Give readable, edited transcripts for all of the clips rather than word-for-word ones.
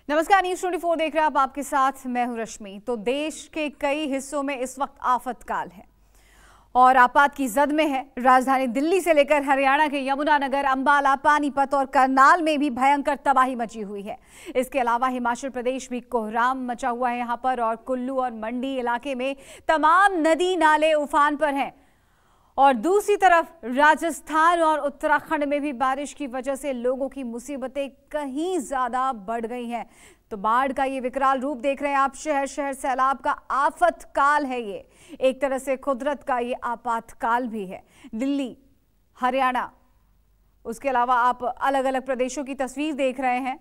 नमस्कार, न्यूज़ 24 देख रहे हैं आप, आपके साथ मैं हूं रश्मि। तो देश के कई हिस्सों में इस वक्त आफतकाल है और आपात की जद में है। राजधानी दिल्ली से लेकर हरियाणा के यमुनानगर, अंबाला, पानीपत और करनाल में भी भयंकर तबाही मची हुई है। इसके अलावा हिमाचल प्रदेश भी कोहराम मचा हुआ है यहां पर, और कुल्लू और मंडी इलाके में तमाम नदी नाले उफान पर हैं। और दूसरी तरफ राजस्थान और उत्तराखंड में भी बारिश की वजह से लोगों की मुसीबतें कहीं ज्यादा बढ़ गई हैं। तो बाढ़ का ये विकराल रूप देख रहे हैं आप। शहर शहर सैलाब का आफतकाल है ये, एक तरह से कुदरत का ये आपातकाल भी है। दिल्ली, हरियाणा, उसके अलावा आप अलग अलग प्रदेशों की तस्वीर देख रहे हैं।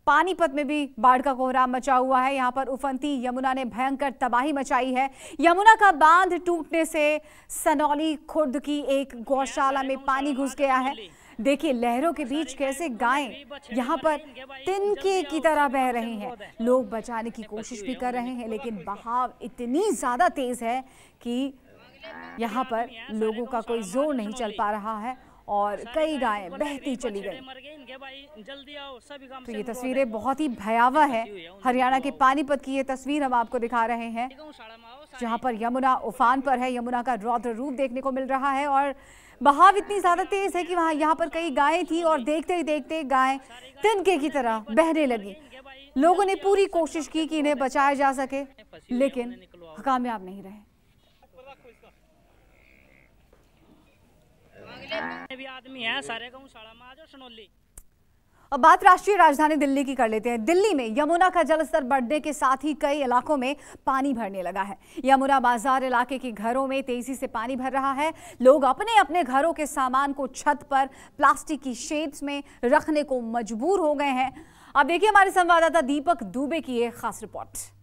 पानीपत में भी बाढ़ का कोहराम मचा हुआ है। यहां पर उफनती यमुना ने भयंकर तबाही मचाई है। यमुना का बांध टूटने से सनौली खुर्द की एक गौशाला में पानी घुस गया है। देखिए लहरों के बीच कैसे गायें यहां पर तिनके की तरह बह रही हैं। लोग बचाने की कोशिश भी कर रहे हैं, लेकिन बहाव इतनी ज्यादा तेज है कि यहां पर लोगों का कोई जोर नहीं चल पा रहा है और कई गायें बहती चली गई। तो ये तस्वीरें बहुत ही भयावह है। हरियाणा के पानीपत की ये तस्वीर हम आपको दिखा रहे हैं, जहां पर यमुना उफान पर है। यमुना का रौद्र रूप देखने को मिल रहा है और बहाव इतनी ज्यादा तेज है कि यहाँ पर कई गायें थी और देखते ही देखते गायें तिनके की तरह बहने लगी। लोगों ने पूरी कोशिश की कि इन्हें बचाया जा सके, लेकिन कामयाब नहीं रहे। भी आदमी है सारे गांव साड़ा में आज सनौली। अब बात राष्ट्रीय राजधानी दिल्ली की कर लेते हैं। दिल्ली में यमुना का जलस्तर बढ़ने के साथ ही कई इलाकों में पानी भरने लगा है। यमुना बाजार इलाके के घरों में तेजी से पानी भर रहा है। लोग अपने अपने घरों के सामान को छत पर प्लास्टिक की शेड्स में रखने को मजबूर हो गए हैं। अब देखिए हमारे संवाददाता दीपक दुबे की एक खास रिपोर्ट।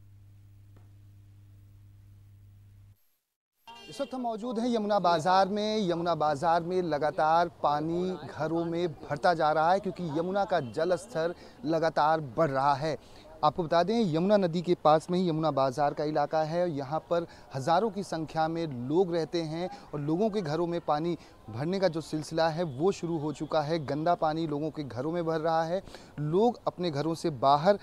इस वक्त हम मौजूद हैं यमुना बाज़ार में। यमुना बाज़ार में लगातार पानी घरों में भरता जा रहा है क्योंकि यमुना का जल स्तर लगातार बढ़ रहा है। आपको बता दें यमुना नदी के पास में ही यमुना बाज़ार का इलाका है। यहाँ पर हज़ारों की संख्या में लोग रहते हैं और लोगों के घरों में पानी भरने का जो सिलसिला है वो शुरू हो चुका है। गंदा पानी लोगों के घरों में भर रहा है। लोग अपने घरों से बाहर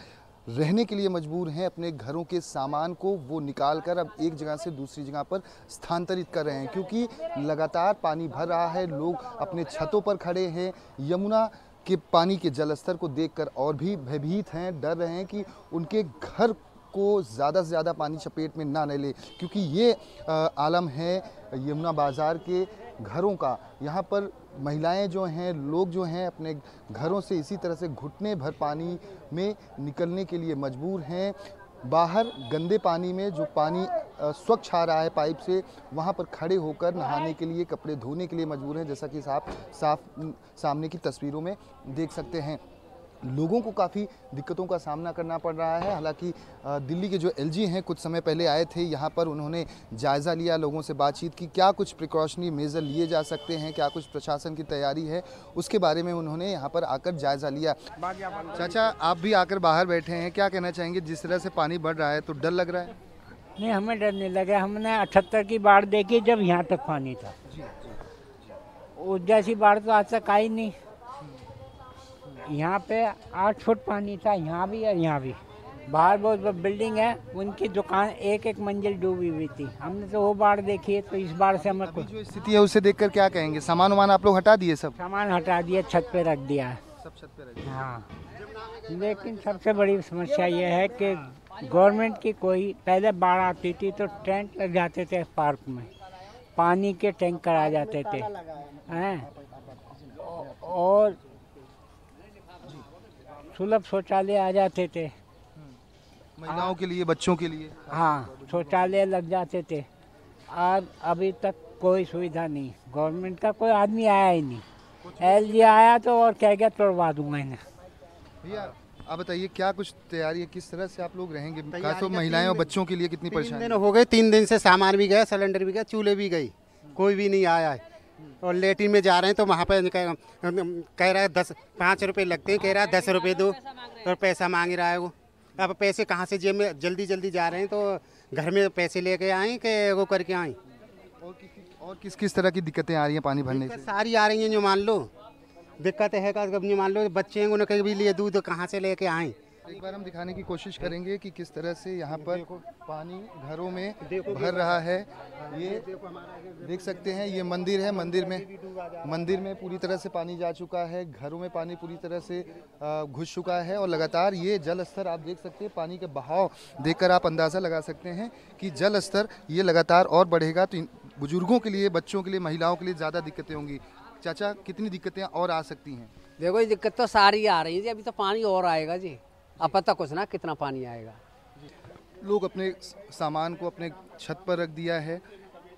रहने के लिए मजबूर हैं। अपने घरों के सामान को वो निकाल कर अब एक जगह से दूसरी जगह पर स्थानांतरित कर रहे हैं क्योंकि लगातार पानी भर रहा है। लोग अपने छतों पर खड़े हैं। यमुना के पानी के जलस्तर को देखकर और भी भयभीत हैं, डर रहे हैं कि उनके घर को ज़्यादा से ज़्यादा पानी चपेट में ना ले, क्योंकि ये आलम है यमुना बाज़ार के घरों का। यहाँ पर महिलाएं जो हैं, लोग जो हैं, अपने घरों से इसी तरह से घुटने भर पानी में निकलने के लिए मजबूर हैं। बाहर गंदे पानी में जो पानी स्वच्छ आ रहा है पाइप से, वहाँ पर खड़े होकर नहाने के लिए, कपड़े धोने के लिए मजबूर हैं, जैसा कि साफ सामने की तस्वीरों में देख सकते हैं। लोगों को काफ़ी दिक्कतों का सामना करना पड़ रहा है। हालांकि दिल्ली के जो एलजी हैं कुछ समय पहले आए थे यहाँ पर, उन्होंने जायज़ा लिया, लोगों से बातचीत की, क्या कुछ प्रिकॉशनरी मेजर लिए जा सकते हैं, क्या कुछ प्रशासन की तैयारी है, उसके बारे में उन्होंने यहाँ पर आकर जायज़ा लिया। चाचा, आप भी आकर बाहर बैठे हैं, क्या कहना चाहेंगे? जिस तरह से पानी बढ़ रहा है तो डर लग रहा है? नहीं, हमें डर नहीं लगा। हमने 78 की बाढ़ देखी जब यहाँ तक पानी था। उस जैसी बाढ़ तो आज तक आई नहीं। यहाँ पे 8 फुट पानी था, यहाँ भी और यहाँ भी। बाहर बहुत बिल्डिंग है, उनकी दुकान एक एक मंजिल डूबी हुई थी। हमने तो वो बाढ़ देखी है, तो इस बाढ़ से हमें जो स्थिति है उसे देखकर क्या कहेंगे? सामान वामान आप लोग हटा दिए? सब सामान हटा दिया, छत पे रख दिया है। सब छत पे रख दिया। हाँ, लेकिन सबसे बड़ी समस्या ये है कि गवर्नमेंट की कोई, पहले बाढ़ आती थी तो टेंट लग जाते थे पार्क में, पानी के टैंकर आ जाते थे हैं, और सुलभ शौचालय आ जाते थे महिलाओं के लिए, बच्चों के लिए। हाँ, शौचालय लग जाते थे। अब अभी तक कोई सुविधा नहीं, गवर्नमेंट का कोई आदमी आया ही नहीं। एलजी आया तो और कह गया तोड़वा दूंगा इन्हें। भैया आप बताइए क्या कुछ तैयारी है, किस तरह से आप लोग रहेंगे? खासतौर महिलाएं और बच्चों के लिए कितनी परेशानी? 3 दिन हो गए, 3 दिन से सामान भी गया, सिलेंडर भी गया, चूल्हे भी गई, कोई भी नहीं आया है। और लेटिन में जा रहे हैं तो वहाँ पे कह रहा है 5 रुपये लगते हैं, कह रहा है 10 रुपये दो, और पैसा मांग रहा है वो। अब पैसे कहाँ से जेब में? जल्दी जल्दी जा रहे हैं तो घर में पैसे लेके आए कि वो करके आए। और किस किस तरह की दिक्कतें आ रही हैं पानी भरने से? सारी आ रही हैं, जो मान लो दिक्कत है। मान लो बच्चे हैं, उनके भी लिए दूध कहाँ से लेके आए? एक बार हम दिखाने की कोशिश करेंगे कि किस तरह से यहाँ पर पानी घरों में भर रहा है। ये देख सकते हैं, ये मंदिर है, मंदिर में पूरी तरह से पानी जा चुका है, घरों में पानी पूरी तरह से घुस चुका है और लगातार ये जल स्तर आप देख सकते हैं, पानी के बहाव देखकर आप अंदाज़ा लगा सकते हैं कि जल स्तर ये लगातार और बढ़ेगा तो बुजुर्गों के लिए, बच्चों के लिए, महिलाओं के लिए ज़्यादा दिक्कतें होंगी। चाचा, कितनी दिक्कतें और आ सकती हैं? देखो, ये दिक्कत तो सारी आ रही है जी, अभी तो पानी और आएगा जी, अब पता कुछ ना कितना पानी आएगा। लोग अपने सामान को अपने छत पर रख दिया है।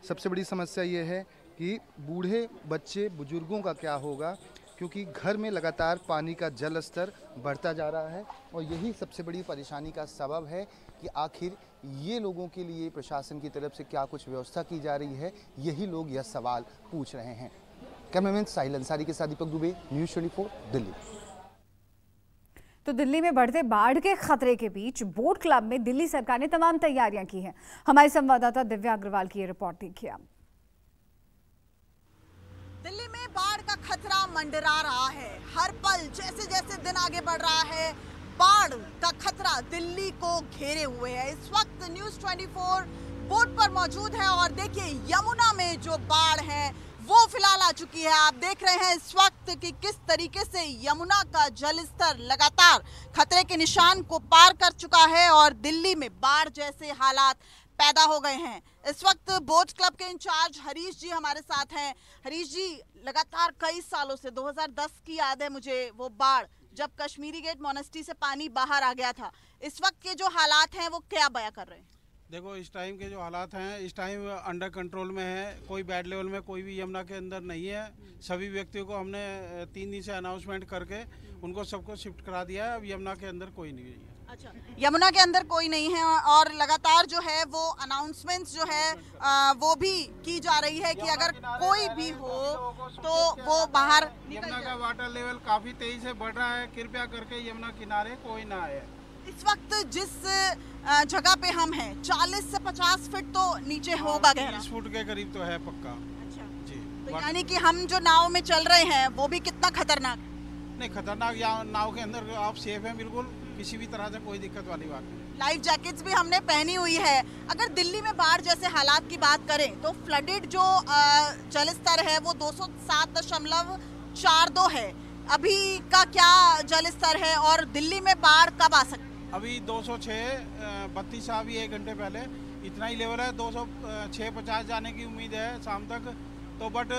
सबसे बड़ी समस्या ये है कि बूढ़े, बच्चे, बुजुर्गों का क्या होगा, क्योंकि घर में लगातार पानी का जल स्तर बढ़ता जा रहा है और यही सबसे बड़ी परेशानी का सबब है कि आखिर ये लोगों के लिए प्रशासन की तरफ से क्या कुछ व्यवस्था की जा रही है, यही लोग यह सवाल पूछ रहे हैं। कैमरामैन साहिल अंसारी के साथ दीपक दुबे, न्यूज़ 24 दिल्ली। तो दिल्ली में बढ़ते बाढ़ के खतरे के बीच बोट क्लब में दिल्ली सरकार ने तमाम तैयारियां की हैं। हमारे संवाददाता दिव्या अग्रवाल की ये रिपोर्ट देखिए। दिल्ली में बाढ़ का खतरा मंडरा रहा है। हर पल जैसे जैसे दिन आगे बढ़ रहा है, बाढ़ का खतरा दिल्ली को घेरे हुए है। इस वक्त न्यूज़ 24 बोट पर मौजूद है और देखिए यमुना में जो बाढ़ है वो फिलहाल आ चुकी है। आप देख रहे हैं इस वक्त कि किस तरीके से यमुना का जलस्तर लगातार खतरे के निशान को पार कर चुका है और दिल्ली में बाढ़ जैसे हालात पैदा हो गए हैं। इस वक्त बोट क्लब के इंचार्ज हरीश जी हमारे साथ हैं। हरीश जी, लगातार कई सालों से 2010 की याद है मुझे वो बाढ़, जब कश्मीरी गेट मोनेस्ट्री से पानी बाहर आ गया था। इस वक्त के जो हालात हैं वो क्या बयां कर रहे हैं? देखो, इस टाइम के जो हालात हैं, इस टाइम अंडर कंट्रोल में है। कोई बैड लेवल में कोई भी यमुना के अंदर नहीं है। सभी व्यक्तियों को हमने 3 दिन से अनाउंसमेंट करके उनको सबको शिफ्ट करा दिया है। अब यमुना के अंदर कोई नहीं है। अच्छा, यमुना के अंदर कोई नहीं है और लगातार जो है वो अनाउंसमेंट्स जो है वो भी की जा रही है कि अगर कोई भी हो तो वो बाहर यमुना का वाटर लेवल काफी तेजी से बढ़ रहा है। कृपया करके यमुना किनारे कोई ना आए। इस वक्त जिस जगह पे हम हैं 40 से 50 फीट तो नीचे होगा गहरा। 30 फुट के करीब तो है पक्का। अच्छा जी, तो यानी कि हम जो नाव में चल रहे हैं वो भी कितना खतरनाक है? नहीं, खतरनाक नाव के अंदर आप सेफ हैं बिल्कुल, किसी भी तरह से कोई दिक्कत वाली बात नहीं। लाइफ जैकेट्स भी हमने पहनी हुई है। अगर दिल्ली में बाढ़ जैसे हालात की बात करें तो फ्लडेड जो जलस्तर है वो 207.42 है। अभी का क्या जलस्तर है और दिल्ली में बाढ़ कब आ सकती है? अभी 206.32 अभी 1 घंटे पहले इतना ही लेवल है। 206.50 जाने की उम्मीद है शाम तक तो, बट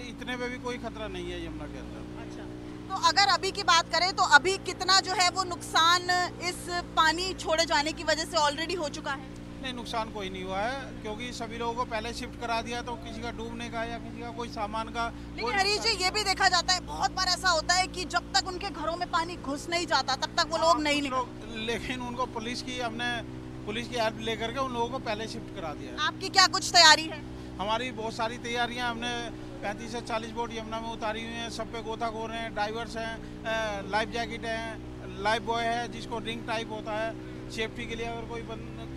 इतने पे भी कोई खतरा नहीं है यमुना के अंदर। अच्छा, तो अगर अभी की बात करें तो अभी कितना जो है वो नुकसान इस पानी छोड़े जाने की वजह से ऑलरेडी हो चुका है? नहीं, नुकसान कोई नहीं हुआ है क्योंकि सभी लोगों को पहले शिफ्ट करा दिया तो किसी का डूबने का या किसी का कोई सामान का। लेकिन हरीश जी, ये भी देखा जाता है बहुत बार ऐसा होता है कि जब तक उनके घरों में पानी घुस नहीं जाता तब तक वो लोग नहीं निकलते। लेकिन उनको पुलिस की हेल्प लेकर के उन लोगों को पहले शिफ्ट करा दिया। आपकी क्या कुछ तैयारी है? हमारी बहुत सारी तैयारियां, हमने 35 से 40 बोट यमुना में उतारी हुई हैं। सब पे गोताखोर हैं, डाइवर्स हैं, लाइफ जैकेट हैं, लाइफ बॉय है जिसको रिंग टाइप होता है सेफ्टी के लिए। अगर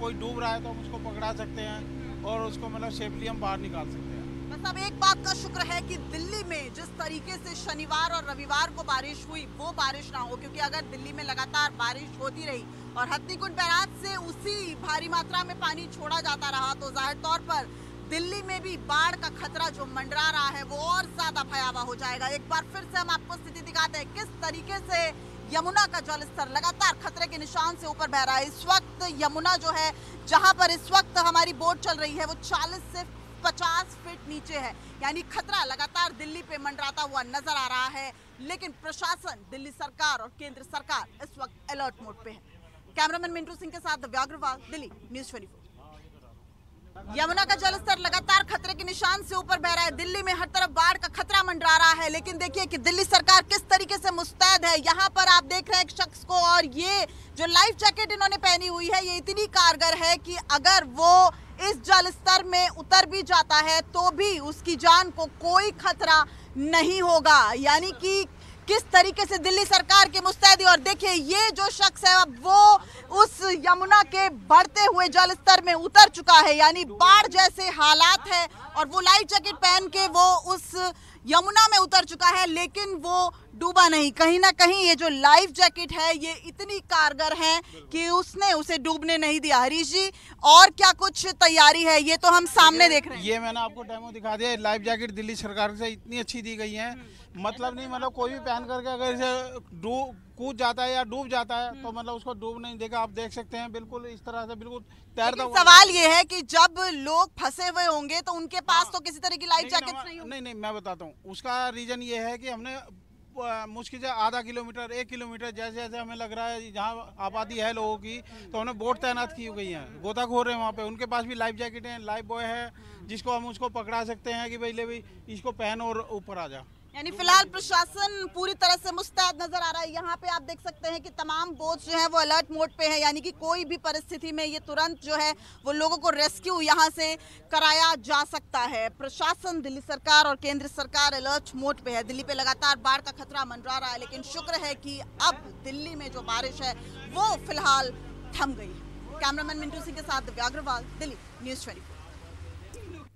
कोई डूब रहा है तो हम उसको पकड़ा सकते हैं और उसको मतलब सेफली हम बाहर निकाल सकते हैं। बस अब एक बात का शुक्र है कि दिल्ली में जिस तरीके से शनिवार और रविवार को बारिश हुई वो बारिश ना हो, क्योंकि अगर दिल्ली में लगातार बारिश होती रही और हथनीकुंड बैराज से उसी भारी मात्रा में पानी छोड़ा जाता रहा तो जाहिर तौर पर दिल्ली में भी बाढ़ का खतरा जो मंडरा रहा है वो और ज्यादा भयावह हो जाएगा। एक बार फिर से हम आपको स्थिति दिखाते हैं किस तरीके से यमुना का जलस्तर लगातार खतरे के निशान से ऊपर बह रहा है। इस वक्त यमुना जो है, जहां पर इस वक्त हमारी बोट चल रही है, वो 40 से 50 फीट नीचे है, यानी खतरा लगातार दिल्ली पे मंडराता हुआ नजर आ रहा है। लेकिन प्रशासन, दिल्ली सरकार और केंद्र सरकार इस वक्त अलर्ट मोड पे है। कैमरामैन मिंटू सिंह के साथ दिव्या अग्रवाल, दिल्ली, न्यूज़ 24। यमुना का जलस्तर लगातार खतरे के निशान से ऊपर बह रहा है। दिल्ली में हर तरफ बाढ़ का खतरा मंडरा रहा है, लेकिन देखिए कि दिल्ली सरकार किस तरीके से मुस्तैद है। यहाँ पर आप देख रहे हैं एक शख्स को, और ये जो लाइफ जैकेट इन्होंने पहनी हुई है ये इतनी कारगर है कि अगर वो इस जलस्तर में उतर भी जाता है तो भी उसकी जान को कोई खतरा नहीं होगा। यानी कि किस तरीके से दिल्ली सरकार की मुस्तैदी। और देखिए ये जो शख्स है अब वो उस यमुना के बढ़ते हुए जल स्तर में उतर चुका है, यानी बाढ़ जैसे हालात है और वो लाइफ जैकेट पहन के वो उस यमुना में उतर चुका है, लेकिन वो डूबा नहीं। कहीं ना कहीं ये जो लाइफ जैकेट है ये इतनी कारगर है कि उसने उसे डूबने नहीं दिया। हरीश जी, और क्या कुछ तैयारी है? ये तो हम सामने देख रहे हैं। ये मैंने आपको डेमो दिखा दिया। लाइफ जैकेट दिल्ली सरकार से इतनी अच्छी दी गई है, मतलब नहीं, मतलब कोई भी पहन करके अगर इसे कूद जाता है या डूब जाता है तो मतलब उसको डूब नहीं देगा। आप देख सकते हैं बिल्कुल इस तरह से बिल्कुल तैरता हुआ। सवाल ये है कि जब लोग फंसे हुए होंगे तो उनके पास तो किसी तरह की लाइफ जैकेट नहीं होगी। नहीं, मैं बताता हूँ। उसका रीजन ये है कि हमने मुश्किल से आधा किलोमीटर 1 किलोमीटर जैसे जैसे हमें लग रहा है जहाँ आबादी है लोगों की, तो हमने बोट तैनात की गई हैं, गोताखोर हैं वहाँ पे, उनके पास भी लाइफ जैकेट है, लाइफ बॉय है जिसको हम उसको पकड़ा सकते हैं कि भाई ले भाई इसको पहन और ऊपर आ जा। यानी फिलहाल प्रशासन पूरी तरह से मुस्तैद नजर आ रहा है। यहाँ पे आप देख सकते हैं कि तमाम बोट्स जो है वो अलर्ट मोड पे है, यानी कि कोई भी परिस्थिति में ये तुरंत जो है वो लोगों को रेस्क्यू यहाँ से कराया जा सकता है। प्रशासन, दिल्ली सरकार और केंद्र सरकार अलर्ट मोड पे है। दिल्ली पे लगातार बाढ़ का खतरा मंडरा रहा है, लेकिन शुक्र है कि अब दिल्ली में जो बारिश है वो फिलहाल थम गई है। कैमरामैन मिंटू सिंह के साथ दिव्या अग्रवाल, दिल्ली न्यूज़ 24।